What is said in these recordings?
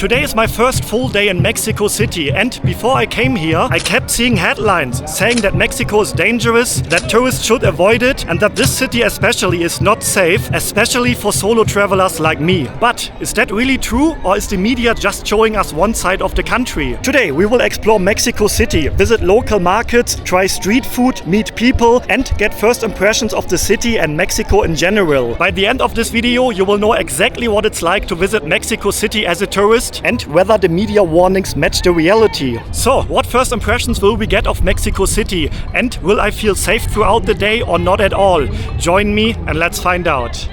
Today is my first full day in Mexico City, and before I came here, I kept seeing headlines saying that Mexico is dangerous, that tourists should avoid it, and that this city especially is not safe, especially for solo travelers like me. But is that really true, or is the media just showing us one side of the country? Today we will explore Mexico City, visit local markets, try street food, meet people, and get first impressions of the city and Mexico in general. By the end of this video, you will know exactly what it's like to visit Mexico City as a tourist and whether the media warnings match the reality. So, what first impressions will we get of Mexico City? And will I feel safe throughout the day or not at all? Join me and let's find out.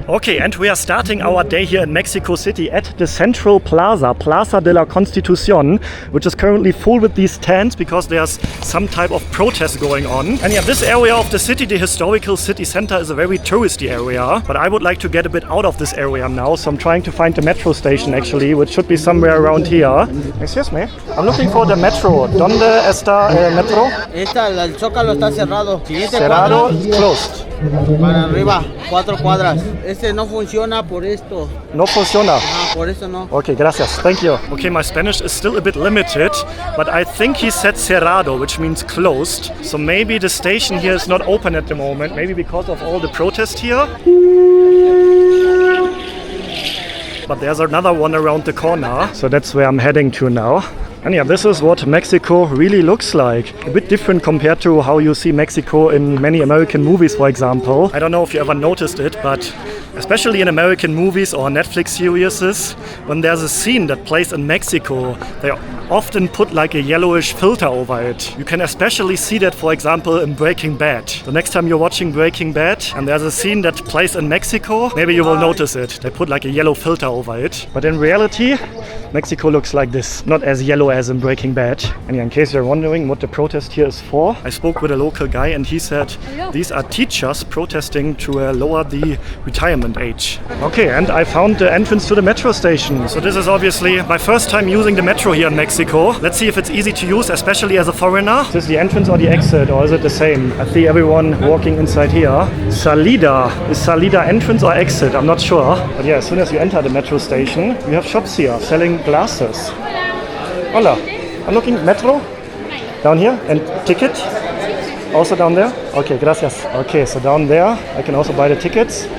Okay, and we are starting our day here in Mexico City at the Central Plaza, Plaza de la Constitución, which is currently full with these tents because there's some type of protest going on. And yeah, this area of the city, the historical city center, is a very touristy area, but I would like to get a bit out of this area now, so I'm trying to find the metro station actually, which should be somewhere around here. Excuse me, I'm looking for the metro. ¿Dónde está el metro? El Zócalo está cerrado. Cerrado, closed. Para arriba, 4 cuadras. Este no funciona por esto. No funciona. Ah, por eso no. Okay, gracias. Thank you. Okay, my Spanish is still a bit limited, but I think he said cerrado, which means closed. So maybe the station here is not open at the moment, maybe because of all the protest here. But there's another one around the corner, so that's where I'm heading to now. And yeah, this is what Mexico really looks like. A bit different compared to how you see Mexico in many American movies, for example. I don't know if you ever noticed it, but especially in American movies or Netflix series, when there's a scene that plays in Mexico, they often put like a yellowish filter over it. You can especially see that, for example, in Breaking Bad. The next time you're watching Breaking Bad and there's a scene that plays in Mexico, maybe you will notice it. They put like a yellow filter over it. But in reality, Mexico looks like this, not as yellow as in Breaking Bad. And in case you're wondering what the protest here is for, I spoke with a local guy and he said these are teachers protesting to lower the retirement age. Okay, and I found the entrance to the metro station. So this is obviously my first time using the metro here in Mexico. Let's see if it's easy to use, especially as a foreigner. Is this the entrance or the exit, or is it the same? I see everyone walking inside here. Salida. Is Salida entrance or exit? I'm not sure. But yeah, as soon as you enter the metro station, you have shops here selling glasses. Hola. I'm looking metro. Down here. And ticket. Also down there. Okay, gracias. Okay, so down there I can also buy the tickets.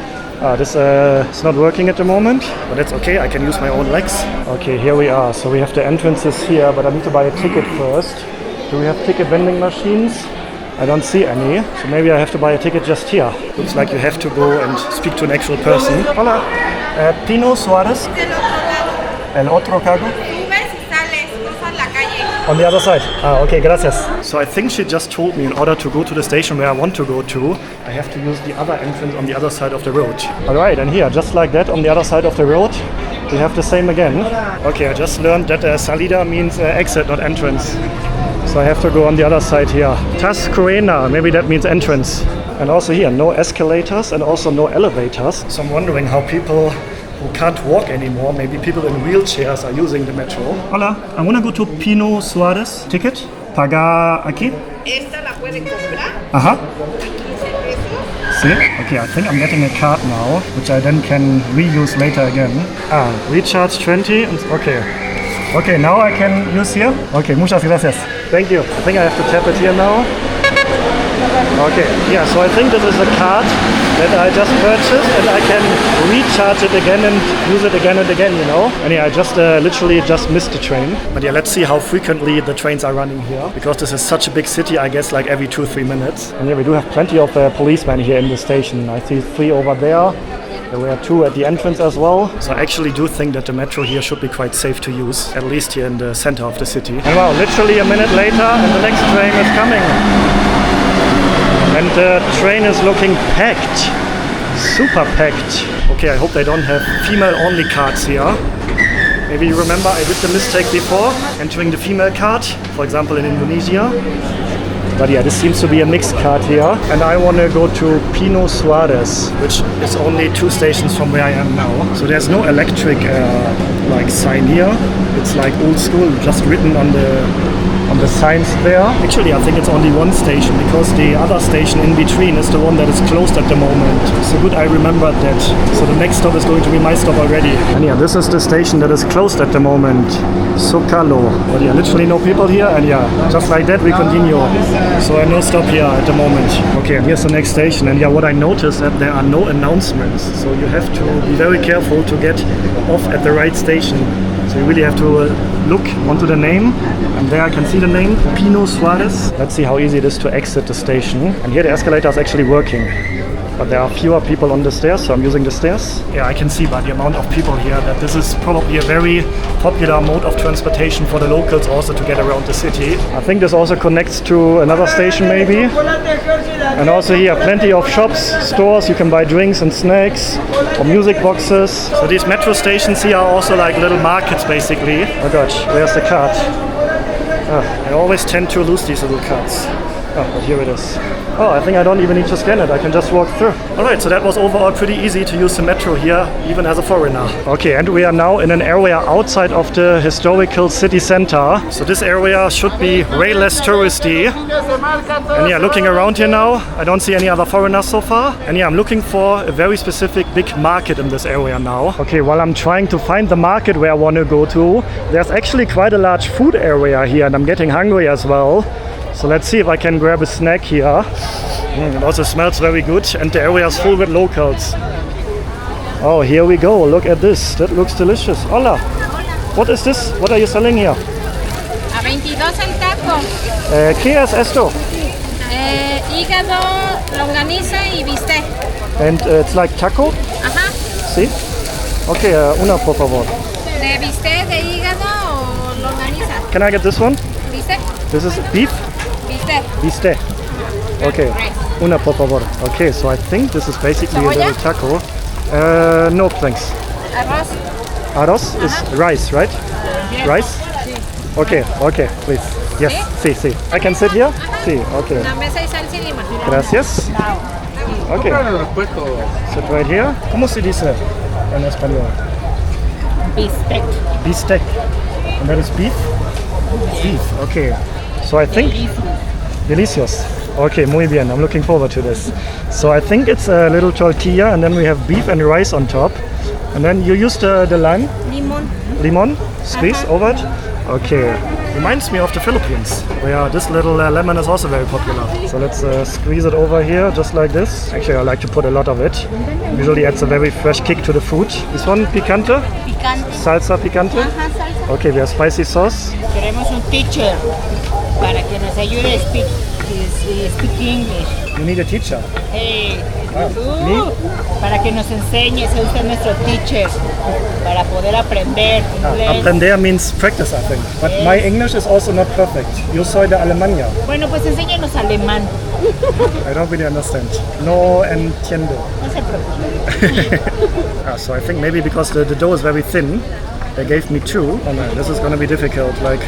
This is not working at the moment, but that's okay, I can use my own legs. Okay, here we are. So we have the entrances here, but I need to buy a ticket first. Do we have ticket vending machines? I don't see any, so maybe I have to buy a ticket just here. Looks like you have to go and speak to an actual person. Hola, Pino Suarez. El otro cargo. On the other side. Okay, gracias. So I think she just told me in order to go to the station where I want to go to, I have to use the other entrance on the other side of the road. Alright, and here, just like that, on the other side of the road, we have the same again. Okay, I just learned that salida means exit, not entrance. So I have to go on the other side here. Tas Corena, maybe that means entrance. And also here, no escalators and also no elevators. So I'm wondering how people who can't walk anymore, maybe people in wheelchairs, are using the metro. Hola, I want to go to Pino Suarez. Ticket? Paga aquí? Esta la puede comprar. Aha. 15 pesos. See? Okay, I think I'm getting a card now, which I then can reuse later again. Recharge 20. Okay. Okay, now I can use here. Okay, muchas gracias. Thank you. I think I have to tap it here now. Okay, yeah, so I think this is a card that I just purchased and I can recharge it again and use it again and again, you know. And yeah, I just literally just missed the train. But yeah, let's see how frequently the trains are running here, because this is such a big city, I guess like every 2-3 minutes. And yeah, we do have plenty of policemen here in the station. I see 3 over there. There were 2 at the entrance as well. So I actually do think that the metro here should be quite safe to use, at least here in the center of the city. And wow, literally a minute later and the next train is coming. And the train is looking packed, super packed. Okay, I hope they don't have female-only cards here. Maybe you remember I did the mistake before, entering the female card, for example in Indonesia. But yeah, this seems to be a mixed card here. And I want to go to Pino Suarez, which is only 2 stations from where I am now. So there's no electric like sign here. It's like old school, just written on on the signs there. Actually, I think it's only one station because the other station in between is the one that is closed at the moment. So good, I remembered that. So the next stop is going to be my stop already. And yeah, this is the station that is closed at the moment. Socalo. But yeah, literally no people here. And yeah, just like that we continue. So no stop here at the moment. Okay, and here's the next station. And yeah, what I noticed that there are no announcements. So you have to be very careful to get off at the right station. So you really have to look onto the name, and there I can see the name, Pino Suarez. Let's see how easy it is to exit the station. And here the escalator is actually working. But there are fewer people on the stairs, so I'm using the stairs. Yeah, I can see by the amount of people here that this is probably a very popular mode of transportation for the locals also to get around the city. I think this also connects to another station maybe. And also here, plenty of shops, stores, you can buy drinks and snacks, or music boxes. So these metro stations here are also like little markets basically. Oh gosh, where's the card? I always tend to lose these little cards. Oh, but here it is. Oh, I think I don't even need to scan it. I can just walk through. Alright, so that was overall pretty easy to use the metro here, even as a foreigner. Okay, and we are now in an area outside of the historical city center. So this area should be way less touristy. And yeah, looking around here now, I don't see any other foreigners so far. And yeah, I'm looking for a very specific big market in this area now. Okay, while I'm trying to find the market where I want to go to, there's actually quite a large food area here, and I'm getting hungry as well. So let's see if I can grab a snack here. It also smells very good, and the area is full with locals. Oh, here we go. Look at this. That looks delicious. Hola. What is this? What are you selling here? A 22 el taco. ¿Qué es esto? Hígado, longaniza y bistec. And it's like taco? Ajá. Sí. Okay, una por favor. ¿De bistec, de hígado o longaniza? Can I get this one? Bistec. This is beef? Bistec. Bistec. Okay. Una por favor. Okay, so I think this is basically a little taco. No thanks. Arroz. Arroz is rice, right? Yes. Rice? Okay, okay, please. Yes, sí, sí. I can sit here? Sí, okay. Una mesa y salsa y lima. Gracias. Okay. Sit right here. ¿Cómo se dice en español? Bistec. Bistec. And that is beef? Beef, okay. So I think... Delicious. Okay, muy bien. I'm looking forward to this. So I think it's a little tortilla, and then we have beef and rice on top. And then you use the lime? Limon. Limon? Squeeze over it? Okay. Reminds me of the Philippines, where this little lemon is also very popular. So let's squeeze it over here, just like this. Actually, I like to put a lot of it. Usually adds a very fresh kick to the food. This one, picante? Picante. Salsa picante? Ajá, salsa. Okay, we have spicy sauce. Queremos un teacher para que nos ayude a speak English. You need a teacher. Hey, Me? para que nos enseñe, sea usted nuestro teacher, para poder aprender inglés. Aprender means practice, I think. But my English is also not perfect. Yo soy de Alemania. Bueno, pues enséñanos alemán. I don't really understand. No entiendo. No se preocupe. So I think maybe because the dough is very thin, they gave me two. Oh no, this is going to be difficult. Like,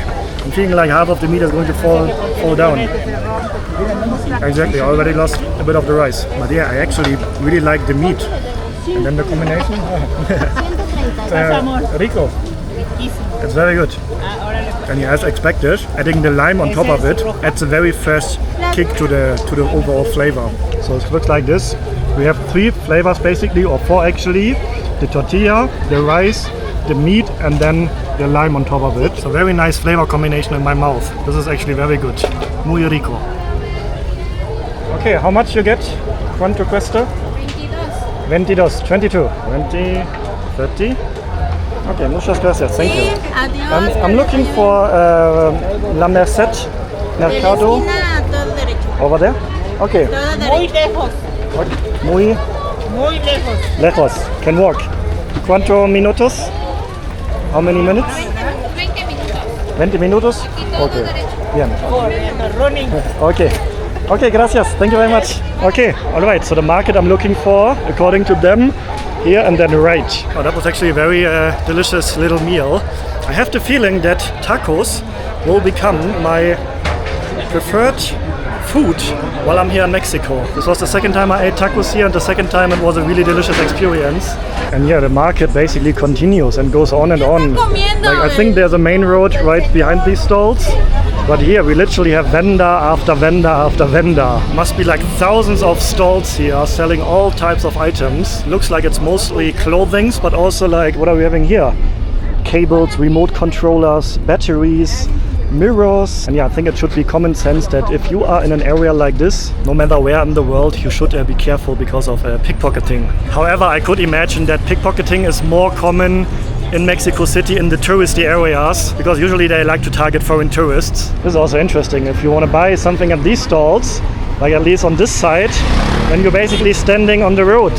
I'm feeling like half of the meat is going to fall down. Exactly, I already lost a bit of the rice. But yeah, I actually really like the meat. And then the combination. Rico. It's very good. And yeah, as expected, adding the lime on top of it adds a very fresh kick to the overall flavor. So it looks like this. We have three flavors basically, or four actually. The tortilla, the rice, the meat, and then the lime on top of it. So very nice flavor combination in my mouth. This is actually very good. Muy rico. Okay, how much you get? ¿Cuánto cuesta? 22. 22. 20, 30. Okay, muchas gracias. Thank you. Adiós. I'm looking for La Merced Mercado. Over there? Okay. Muy lejos, Muy muy lejos. lejos. Can walk. ¿Cuántos minutos? How many minutes? 20 minutos. 20 minutos? Okay. Bien. Corriendo, running. Okay. Okay, gracias. Thank you very much. Okay, alright. So the market I'm looking for, according to them, here and then right. Oh, that was actually a very delicious little meal. I have the feeling that tacos will become my preferred food while I'm here in Mexico. This was the second time I ate tacos here, and the second time it was a really delicious experience. And yeah, the market basically continues and goes on and on. Like, I think there's a main road right behind these stalls. But here we literally have vendor after vendor after vendor. Must be like thousands of stalls here selling all types of items. Looks like it's mostly clothing, but also like, what are we having here? Cables, remote controllers, batteries, mirrors. And yeah, I think it should be common sense that if you are in an area like this, no matter where in the world, you should be careful because of pickpocketing. However, I could imagine that pickpocketing is more common in Mexico City in the touristy areas, because usually they like to target foreign tourists. This is also interesting. If you want to buy something at these stalls, like at least on this side, then you're basically standing on the road.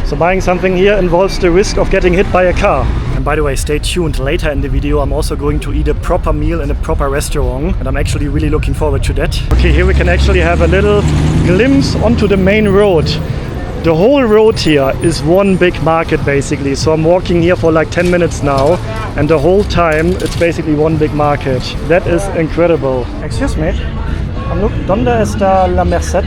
So buying something here involves the risk of getting hit by a car. And by the way, stay tuned. Later in the video, I'm also going to eat a proper meal in a proper restaurant, and I'm actually really looking forward to that. Okay, here we can actually have a little glimpse onto the main road. The whole road here is one big market basically. So I'm walking here for like 10 minutes now, and the whole time it's basically one big market. That is incredible. Excuse me. ¿Dónde está la Merced?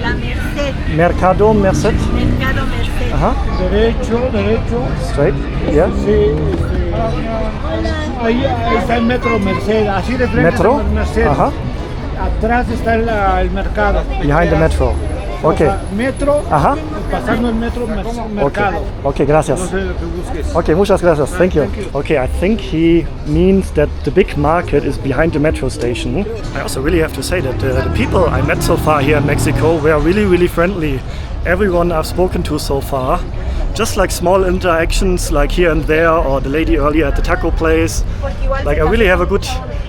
La Merced. Mercado Merced. Mercado Merced. Ajá. Derecho. Straight. Yeah. Sí. Ahí está el metro Merced. Así de frente Metro. está el Merced. Ajá. Atrás está el mercado. Behind the metro. Okay. O sea, metro. Ajá. Pasando el metro mercado. Okay, gracias. No sé lo que busques. Okay, muchas gracias. Thank you. Okay, I think he means that the big market is behind the metro station. I also really have to say that the people I met so far here in Mexico were really, really friendly. Everyone I've spoken to so far, just like small interactions like here and there, or the lady earlier at the taco place. Like I really have a good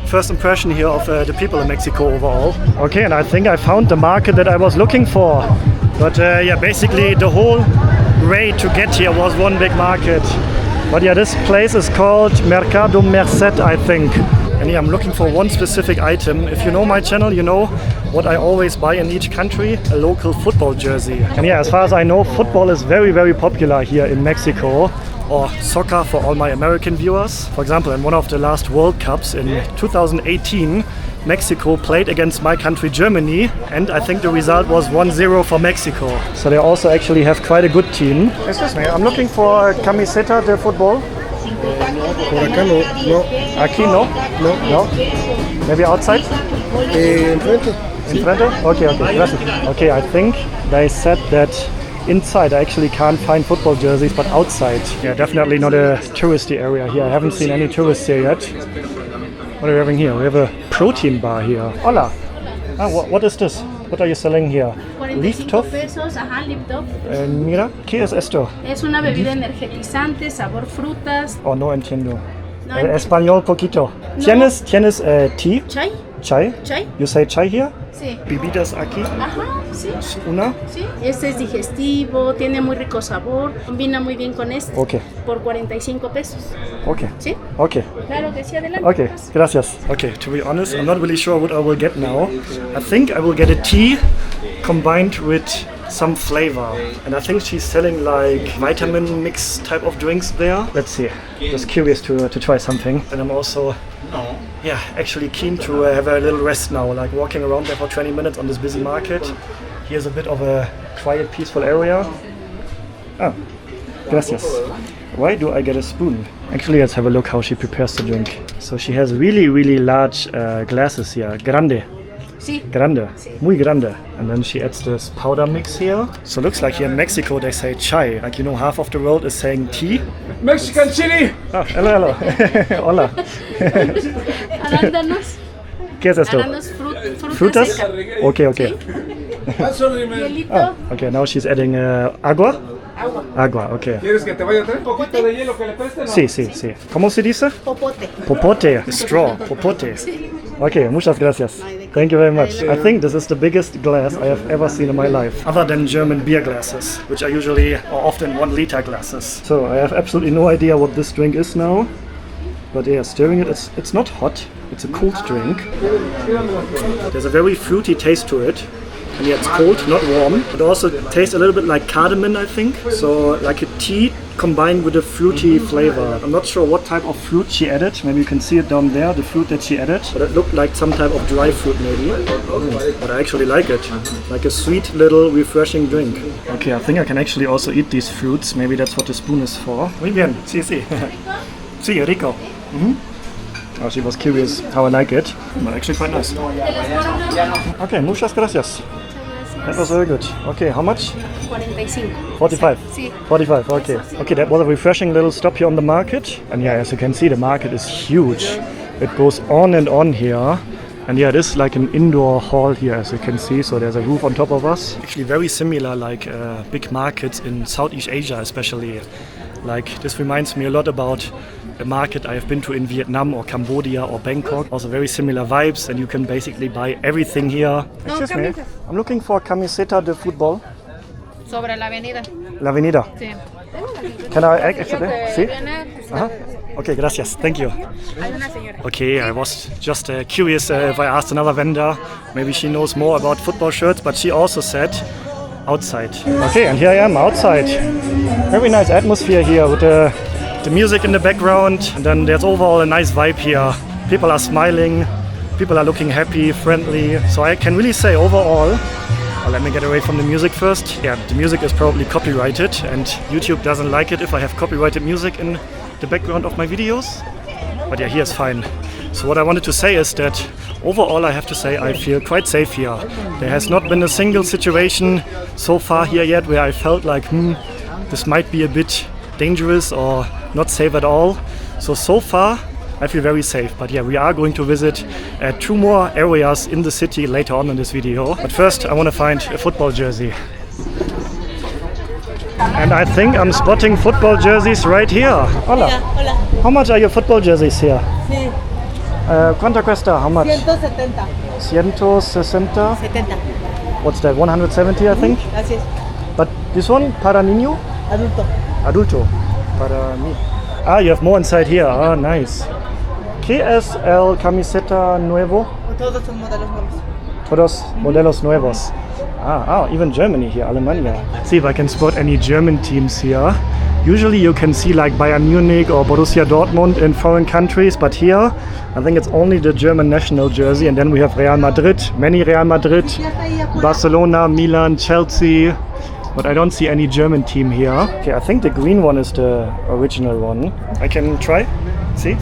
first impression here of the people in Mexico overall. Okay, and I think I found the market that I was looking for. But yeah, basically the whole way to get here was one big market. But yeah, this place is called Mercado Merced, I think. And yeah, I'm looking for one specific item. If you know my channel, you know what I always buy in each country, a local football jersey. And yeah, as far as I know, football is very, very popular here in Mexico. Or soccer for all my American viewers. For example, in one of the last World Cups in 2018, Mexico played against my country Germany, and I think the result was 1-0 for Mexico. So they also actually have quite a good team. Excuse me, I'm looking for a camiseta de football. Por acá no. Aquí no? No. Maybe outside? Enfrente. Enfrente? Okay, gracias. Okay, I think they said that inside I actually can't find football jerseys, but outside. Yeah, definitely not a touristy area here. I haven't seen any tourists here yet. What are we having here? We have a protein bar here. Hola. What is this? What are you selling here? Leaf top? pesos, ajá, leaf top. Mira, ¿qué es esto? Es una bebida energetizante, sabor frutas. Oh, no entiendo. No entiendo. Español poquito. No. ¿Tienes tea? Chai. Chai? Chai. You say chai here? Sí. Bebidas aquí. Ajá, sí. Una? Sí. Este es digestivo, tiene muy rico sabor, combina muy bien con este. Ok. Por 45 pesos. Okay. ¿Sí? Okay. Claro que sí, adelante. Okay, gracias. Okay, to be honest, I'm not really sure what I will get now. I think I will get a tea combined with some flavor. And I think she's selling like vitamin mix type of drinks there. Let's see. Just curious to try something. And I'm also actually keen to have a little rest now, like walking around there for 20 minutes on this busy market. Here's a bit of a quiet, peaceful area. Ah, gracias. Why do I get a spoon? Actually, let's have a look how she prepares the drink. So she has really, really large glasses here. Grande. Sí. Grande. Muy grande. And then she adds this powder mix here. So it looks like here in Mexico they say chai. Like, you know, half of the world is saying tea. Mexican chili. Ah, hello. Hola. Arándanos. ¿Qué es esto? Arándanos, Frutas? seca. Okay. Hielito. Ah, okay, now she's adding agua. Agua, okay. ¿Quieres que te vaya a traer un poquito de hielo que le preste? Sí. ¿Cómo se dice? Popote. Popote. Straw. Popote. Okay, muchas gracias. Thank you very much. I think this is the biggest glass I have ever seen in my life, other than German beer glasses, which are usually or often 1 liter glasses. So I have absolutely no idea what this drink is now. But yeah, stirring it, it's not hot, it's a cold drink. There's a very fruity taste to it. And yeah, it's cold, not warm. It also tastes a little bit like cardamom, I think. So like a tea combined with a fruity flavor. I'm not sure what type of fruit she added. Maybe you can see it down there, the fruit that she added. But it looked like some type of dry fruit maybe. But I actually like it. Like a sweet little refreshing drink. Okay, I think I can actually also eat these fruits. Maybe that's what the spoon is for. Muy bien, sí. Sí, rico. Oh, she was curious how I like it, but actually quite nice. Okay, muchas gracias. That was very good. Okay, how much? 45. 45, okay. Okay, that was a refreshing little stop here on the market. And yeah, as you can see, the market is huge. It goes on and on here. And yeah, it is like an indoor hall here, as you can see. So there's a roof on top of us. Actually very similar like big markets in Southeast Asia especially. Like this reminds me a lot about a market I have been to in Vietnam or Cambodia or Bangkok. Also very similar vibes, and you can basically buy everything here. Excuse me, I'm looking for camiseta de fútbol. Sobre la avenida. La Avenida. Sí. Can I actually see? Okay, gracias. Thank you. Okay, I was just curious if I asked another vendor. Maybe she knows more about football shirts, but she also said outside. Okay, and here I am outside. Very nice atmosphere here with the music in the background, and then there's overall a nice vibe here. People are smiling, people are looking happy, friendly. So I can really say overall, let me get away from the music first. Yeah, the music is probably copyrighted, and YouTube doesn't like it if I have copyrighted music in the background of my videos. But yeah, here is fine. So what I wanted to say is that overall I have to say I feel quite safe here. There has not been a single situation so far here yet where I felt like, this might be a bit dangerous or not safe at all. So far I feel very safe. But yeah, we are going to visit 2 more areas in the city later on in this video. But first I want to find a football jersey. And I think I'm spotting football jerseys right here. Hola. Hola. How much are your football jerseys here? Sí. ¿Cuánto cuesta? How much? 170. 160. 70. What's that? 170, I think. Así es. But this one, para niño? Adulto. Adulto. Para mí. Ah, you have more inside here. Ah, nice. ¿Qué es el camiseta nuevo? Todos son modelos nuevos. Todos modelos nuevos. Even Germany here, Alemania. Let's see if I can spot any German teams here. Usually you can see like Bayern Munich or Borussia Dortmund in foreign countries, but here I think it's only the German national jersey, and then we have Real Madrid, many Real Madrid, Barcelona, Milan, Chelsea, but I don't see any German team here. Okay, I think the green one is the original one. I can try? See?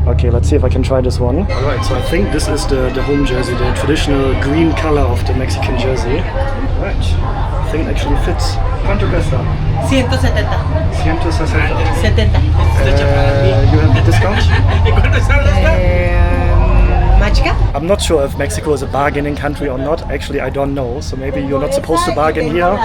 Okay, let's see if I can try this one. Alright, so I think this is the home jersey, the traditional green color of the Mexican jersey. Right, I think it actually fits. ¿Cuánto cuesta? 170. 160. 70. You have a discount? Mágica? I'm not sure if Mexico is a bargaining country or not. Actually, I don't know. So maybe you're not supposed to bargain here.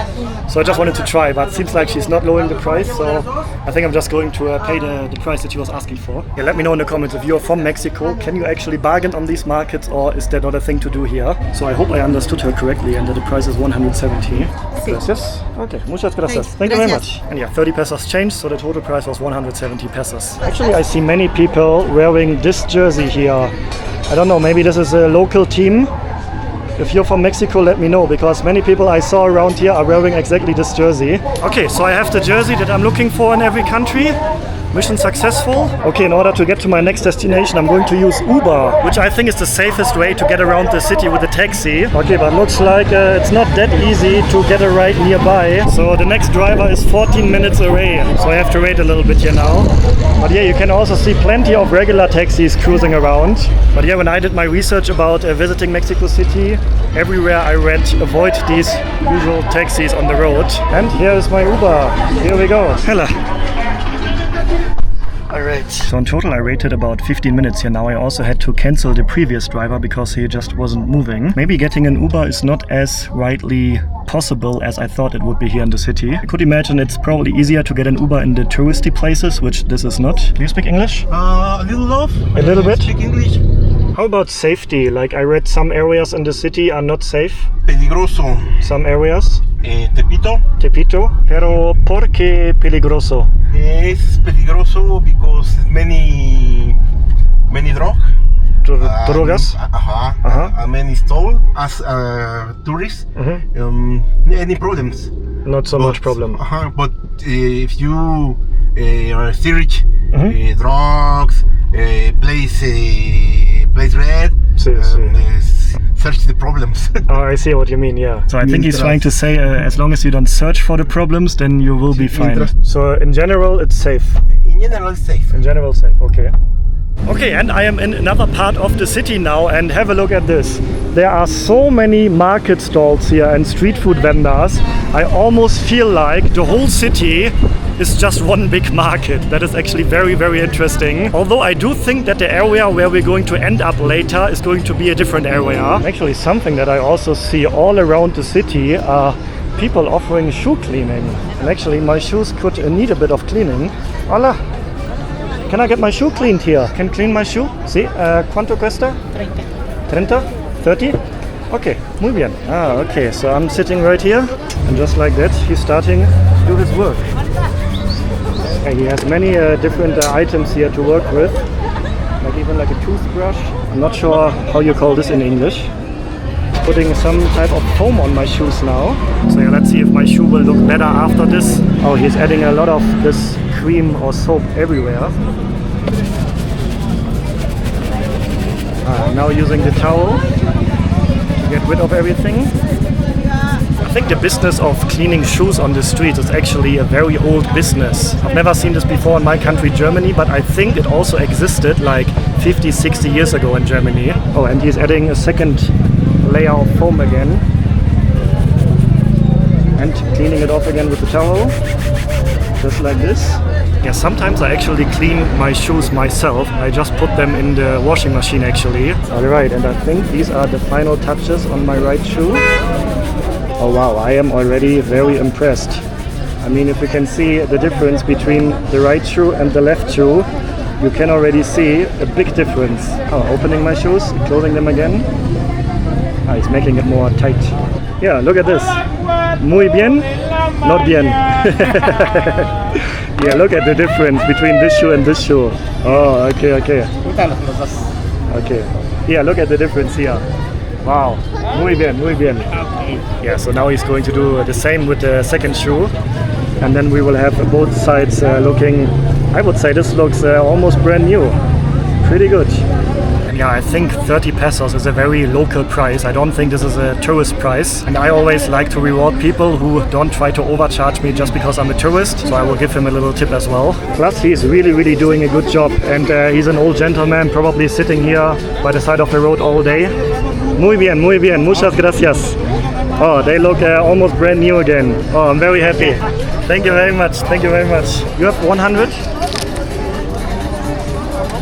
So I just wanted to try, but it seems like she's not lowering the price. So I think I'm just going to pay the price that she was asking for. Yeah, let me know in the comments if you're from Mexico. Can you actually bargain on these markets, or is that not a thing to do here? So I hope I understood her correctly and that the price is 170. Gracias. Okay, muchas gracias. Thank you very much. And yeah, 30 pesos changed, so the total price was 170 pesos. Actually, I see many people wearing this jersey here. I don't know, maybe this is a local team. If you're from Mexico, let me know, because many people I saw around here are wearing exactly this jersey. Okay, so I have the jersey that I'm looking for in every country. Mission successful. Okay, in order to get to my next destination, I'm going to use Uber, which I think is the safest way to get around the city with a taxi. Okay, but looks like it's not that easy to get a ride nearby. So the next driver is 14 minutes away, so I have to wait a little bit here now. But yeah, you can also see plenty of regular taxis cruising around. But yeah, when I did my research about visiting Mexico City, everywhere I read avoid these usual taxis on the road. And here is my Uber. Here we go. Hello. Alright, so in total I waited about 15 minutes here now. I also had to cancel the previous driver because he just wasn't moving. Maybe getting an Uber is not as widely possible as I thought it would be here in the city. I could imagine it's probably easier to get an Uber in the touristy places, which this is not. Do you speak English? A little off. A little bit? Speak English. How about safety? Like I read some areas in the city are not safe. Peligroso. Some areas. Tepito. Tepito. Pero ¿por qué peligroso? Es peligroso because many Drogas? Many stole as tourists. Any problems? Not so much problem. But if you search drugs, place red, search the problems. Oh, I see what you mean, yeah. So I think he's trying to say as long as you don't search for the problems, then you will be fine. So in general, it's safe. In general, it's safe. In general, safe, okay. Okay, and I am in another part of the city now, and have a look at this. There are so many market stalls here and street food vendors. I almost feel like the whole city is just one big market. That is actually very, very interesting. Although I do think that the area where we're going to end up later is going to be a different area. Actually, something that I also see all around the city are people offering shoe cleaning. And actually, my shoes could need a bit of cleaning. Hola! Can I get my shoe cleaned here? Can clean my shoe? Sí, ¿cuánto cuesta? 30. 30? Okay, muy bien. Okay, so I'm sitting right here, and just like that, he's starting to do his work. Okay, he has many different items here to work with, like even like a toothbrush. I'm not sure how you call this in English. Putting some type of foam on my shoes now. So yeah, let's see if my shoe will look better after this. Oh, he's adding a lot of this cream or soap everywhere. Now using the towel to get rid of everything. I think the business of cleaning shoes on the streets is actually a very old business. I've never seen this before in my country, Germany, but I think it also existed like 50, 60 years ago in Germany. Oh, and he's adding a second layer of foam again. And cleaning it off again with the towel. Just like this. Yeah, sometimes I actually clean my shoes myself. I just put them in the washing machine actually. Alright, and I think these are the final touches on my right shoe. Oh wow, I am already very impressed. I mean, if you can see the difference between the right shoe and the left shoe, you can already see a big difference. Oh, opening my shoes, closing them again. He's making it more tight. Yeah, look at this. Muy bien, not bien. Yeah, look at the difference between this shoe and this shoe. Oh, okay. Okay. Yeah, look at the difference here. Wow. Muy bien, muy bien. Yeah, so now he's going to do the same with the second shoe. And then we will have both sides looking, I would say this looks almost brand new. Pretty good. Yeah, I think 30 pesos is a very local price. I don't think this is a tourist price. And I always like to reward people who don't try to overcharge me just because I'm a tourist. So I will give him a little tip as well. Plus, he's really doing a good job. And he's an old gentleman, probably sitting here by the side of the road all day. Muy bien, muchas gracias. Oh, they look almost brand new again. Oh, I'm very happy. Thank you very much. You have 100?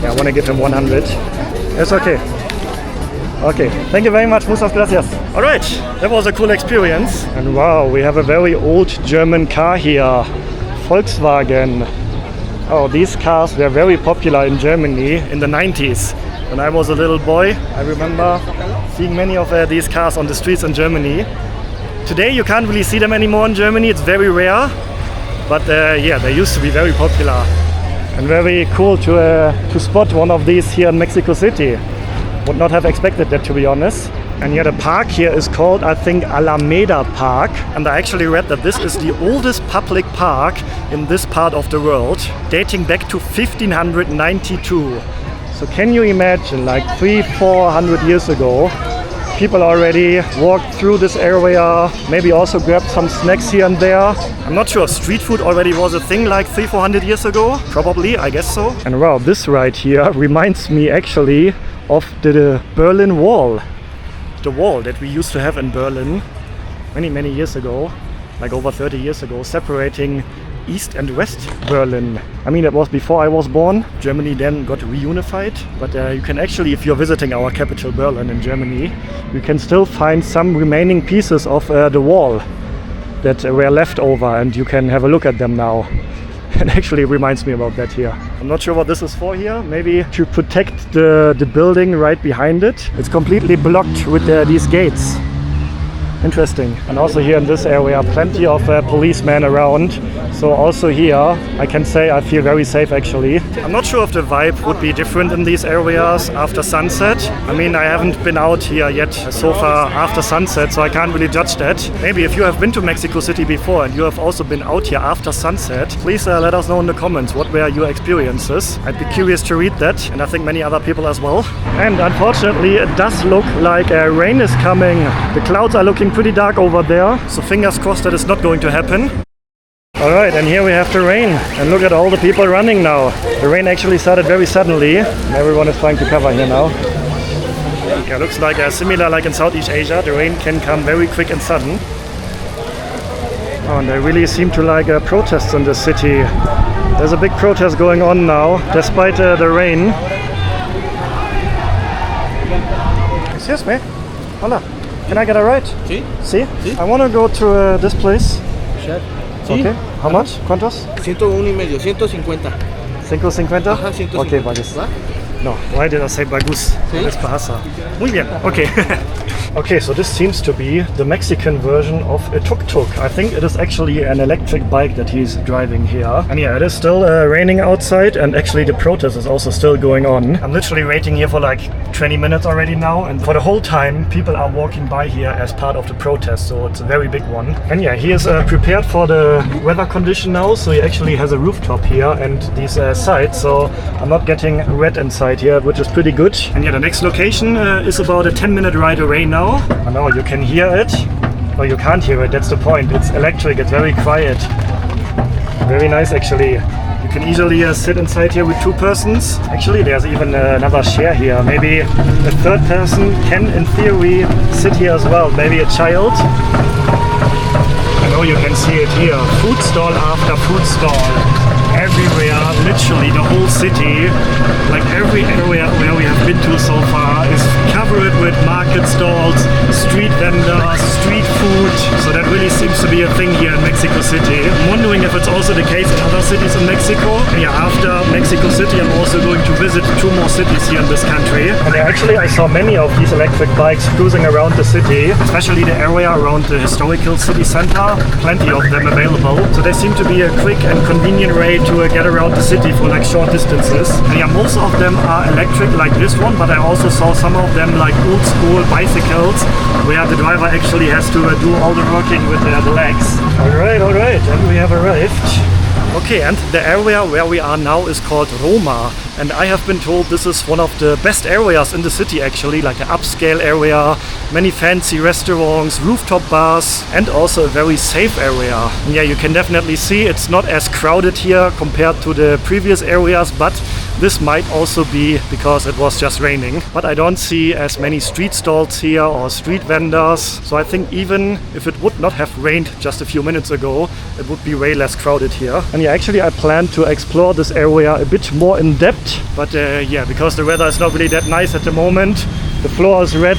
Yeah, I want to give him 100. It's okay. Okay, thank you very much. Muchas gracias. Alright, that was a cool experience. And wow, we have a very old German car here. Volkswagen. Oh, these cars were very popular in Germany in the 90s. When I was a little boy, I remember seeing many of these cars on the streets in Germany. Today you can't really see them anymore in Germany. It's very rare. But yeah, they used to be very popular. And very cool to spot one of these here in Mexico City. Would not have expected that, to be honest. And yeah, the park here is called, I think, Alameda Park. And I actually read that this is the oldest public park in this part of the world, dating back to 1592. So can you imagine, like 300-400 years ago, people already walked through this area, maybe also grabbed some snacks here and there. I'm not sure, street food already was a thing like 300-400 years ago? Probably, I guess so. And wow, this right here reminds me actually of the Berlin Wall. The wall that we used to have in Berlin many years ago, like over 30 years ago, separating East and West Berlin. I mean, that was before I was born. Germany then got reunified, but you can actually, if you're visiting our capital Berlin in Germany, you can still find some remaining pieces of the wall that were left over, and you can have a look at them now. It actually reminds me about that here. I'm not sure what this is for here. Maybe to protect the building right behind it. It's completely blocked with these gates. Interesting. And also here in this area, plenty of policemen around. So also here, I can say I feel very safe actually. I'm not sure if the vibe would be different in these areas after sunset. I mean, I haven't been out here yet so far after sunset, so I can't really judge that. Maybe if you have been to Mexico City before and you have also been out here after sunset, please let us know in the comments what were your experiences. I'd be curious to read that, and I think many other people as well. And unfortunately, it does look like rain is coming. The clouds are looking pretty dark over there, so fingers crossed that it's not going to happen. Alright, and here we have the rain. And look at all the people running now. The rain actually started very suddenly. And everyone is trying to cover here now. Yeah, looks like similar like in Southeast Asia. The rain can come very quick and sudden. Oh, and they really seem to like protests in the city. There's a big protest going on now, despite the rain. Excuse me. Hola. Can I get a ride? Sí. See? I want to go to this place. Sure. Okay. How much? ¿Cuántos? 101.5, 150. 5.50? Ajá, 150. Okay, bagus. ¿Va? No, why did I say bagus? Sí. Es pasa. Muy bien. Okay. Okay, so this seems to be the Mexican version of a tuk-tuk. I think it is actually an electric bike that he's driving here. And yeah, it is still raining outside, and actually the protest is also still going on. I'm literally waiting here for like 20 minutes already now, and for the whole time people are walking by here as part of the protest, so it's a very big one. And yeah, he is prepared for the weather condition now, so he actually has a rooftop here and these sides, so I'm not getting wet inside here, which is pretty good. And yeah, the next location is about a 10-minute ride away now. I know you can hear it, or you can't hear it, that's the point. It's electric, it's very quiet. Very nice actually. You can easily sit inside here with 2 persons. Actually, there's even another chair here. Maybe a third person can, in theory, sit here as well. Maybe a child. I know you can see it here. Food stall after food stall. Everywhere, literally the whole city, like every area where we have been to so far is covered with market stalls, street vendors, street food. So that really seems to be a thing here in Mexico City. I'm wondering if it's also the case in other cities in Mexico. And yeah, after Mexico City, I'm also going to visit 2 more cities here in this country. And actually, I saw many of these electric bikes cruising around the city, especially the area around the historical city center. Plenty of them available. So they seem to be a quick and convenient way to get around the city for like short distances. And yeah, most of them are electric like this one, but I also saw some of them like old school bicycles where the driver actually has to do all the working with the legs. Alright, and we have arrived. Okay, and the area where we are now is called Roma, and I have been told this is one of the best areas in the city actually, like an upscale area, many fancy restaurants, rooftop bars, and also a very safe area. And yeah, you can definitely see it's not as crowded here compared to the previous areas, but this might also be because it was just raining. But I don't see as many street stalls here or street vendors, so I think even if it would not have rained just a few minutes ago, it would be way less crowded here. And yeah, actually I plan to explore this area a bit more in depth, but yeah, because the weather is not really that nice at the moment, the floor is red,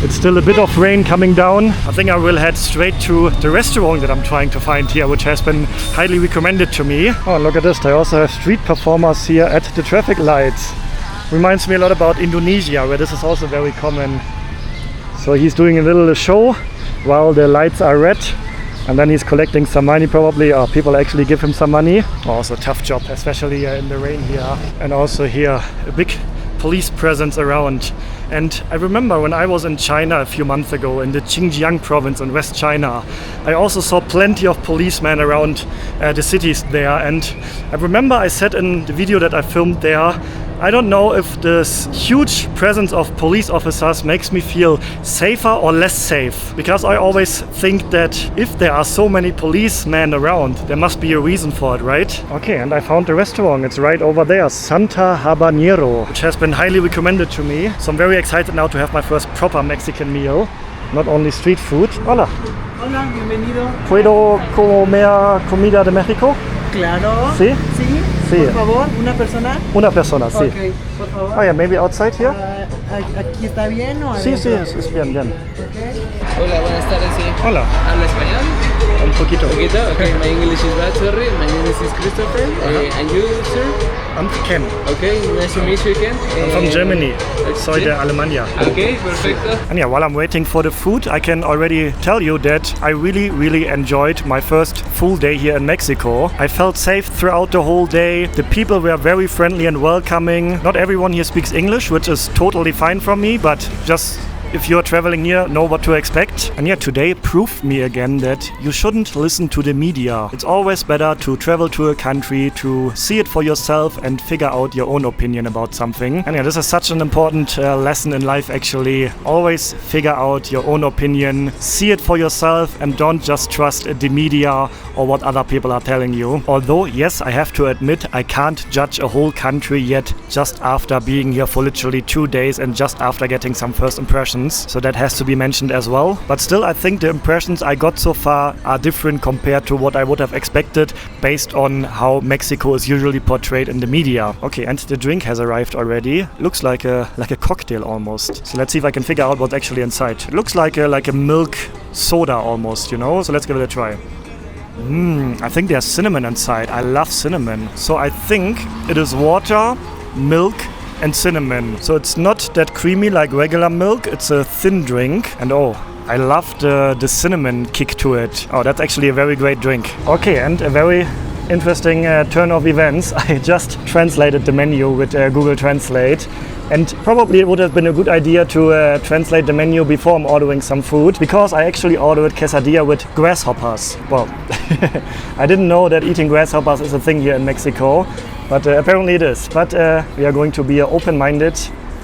it's still a bit of rain coming down. I think I will head straight to the restaurant that I'm trying to find here, which has been highly recommended to me. Oh, look at this, they also have street performers here at the traffic lights. Reminds me a lot about Indonesia, where this is also very common. So he's doing a little show while the lights are red, and then he's collecting some money probably, or people actually give him some money. Also a tough job, especially in the rain here. And also here, a big police presence around. And I remember when I was in China a few months ago in the Xinjiang province in West China, I also saw plenty of policemen around the cities there. And I remember I said in the video that I filmed there, I don't know if this huge presence of police officers makes me feel safer or less safe, because I always think that if there are so many policemen around, there must be a reason for it, right? Okay, and I found the restaurant. It's right over there, Santa Habanero, which has been highly recommended to me. So I'm very excited now to have my first proper Mexican meal, not only street food. Hola. Hola, bienvenido. ¿Puedo comer comida de México? Claro. Sí? Sí. Sí. Por favor, una persona. Una persona, sí. Ok, por favor. Oh yeah, maybe outside here? ¿Aquí está bien o Sí, adentro? sí, es bien, bien. Hola, buenas tardes, sí. Hola. ¿Habla español? Un poquito. Un poquito? Okay, my English is bad, sorry. My name is Christopher. And you, sir? I'm Ken. Okay, nice to meet you, Ken. I'm from Germany. Soy de Alemania. Okay, perfecto. And yeah, while I'm waiting for the food, I can already tell you that I really enjoyed my first full day here in Mexico. I felt safe throughout the whole day. The people were very friendly and welcoming. Not everyone here speaks English, which is totally fine for me, but just if you're traveling here, know what to expect. And yeah, today proved me again that you shouldn't listen to the media. It's always better to travel to a country, to see it for yourself and figure out your own opinion about something. And yeah, this is such an important lesson in life actually. Always figure out your own opinion, see it for yourself, and don't just trust the media or what other people are telling you. Although, yes, I have to admit, I can't judge a whole country yet just after being here for literally 2 days and just after getting some first impressions. So that has to be mentioned as well. But still, I think the impressions I got so far are different compared to what I would have expected based on how Mexico is usually portrayed in the media. Okay, and the drink has arrived already. Looks like a cocktail almost. So let's see if I can figure out what's actually inside. It looks like a milk soda almost, you know? So let's give it a try. I think there's cinnamon inside. I love cinnamon. So I think it is water, milk and cinnamon. So it's not that creamy like regular milk. It's a thin drink. And oh, I love the cinnamon kick to it. Oh, that's actually a very great drink. Okay, and a very interesting turn of events. I just translated the menu with Google Translate. And probably it would have been a good idea to translate the menu before I'm ordering some food, because I actually ordered quesadilla with grasshoppers. Well, I didn't know that eating grasshoppers is a thing here in Mexico, but apparently it is. But we are going to be open-minded,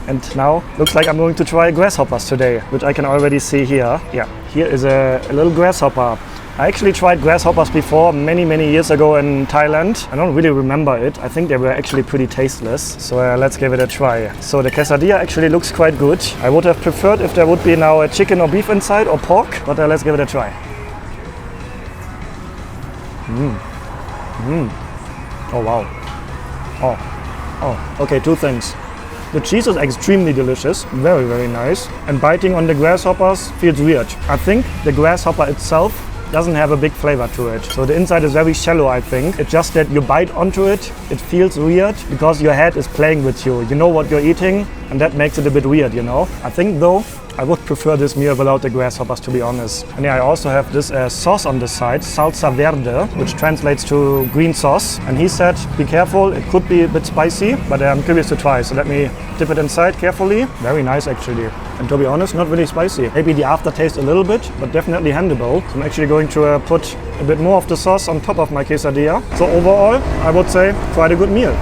and now looks like I'm going to try grasshoppers today, which I can already see here. Yeah, here is a little grasshopper. I actually tried grasshoppers before many years ago in Thailand. I don't really remember it. I think they were actually pretty tasteless. So let's give it a try. So the quesadilla actually looks quite good. I would have preferred if there would be now a chicken or beef inside or pork, but let's give it a try. Oh wow. Oh, okay, two things. The cheese is extremely delicious, very nice. And biting on the grasshoppers feels weird. I think the grasshopper itself doesn't have a big flavor to it. So the inside is very shallow, I think. It's just that you bite onto it, it feels weird because your head is playing with you. You know what you're eating, and that makes it a bit weird, you know? I think though, I would prefer this meal without the grasshoppers, to be honest. And yeah, I also have this sauce on the side, salsa verde, which translates to green sauce. And he said, be careful, it could be a bit spicy, but I'm curious to try. So let me dip it inside carefully. Very nice, actually. And to be honest, not really spicy. Maybe the aftertaste a little bit, but definitely handleable. So I'm actually going to put a bit more of the sauce on top of my quesadilla. So overall, I would say quite a good meal.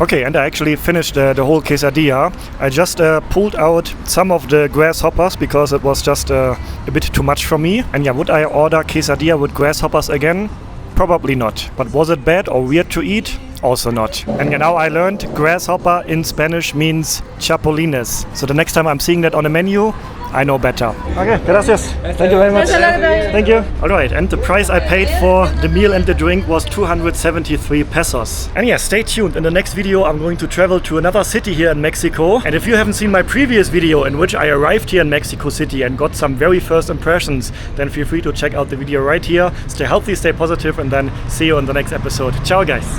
Okay, and I actually finished the whole quesadilla. I just pulled out some of the grasshoppers because it was just a bit too much for me. And yeah, would I order quesadilla with grasshoppers again? Probably not. But was it bad or weird to eat? Also not. And yeah, now I learned grasshopper in Spanish means chapulines. So the next time I'm seeing that on a menu, I know better. Okay, gracias. Thank you very much. Thank you. Alright, and the price I paid for the meal and the drink was 273 pesos. And yeah, stay tuned. In the next video, I'm going to travel to another city here in Mexico. And if you haven't seen my previous video in which I arrived here in Mexico City and got some very first impressions, then feel free to check out the video right here. Stay healthy, stay positive, and then see you in the next episode. Ciao, guys.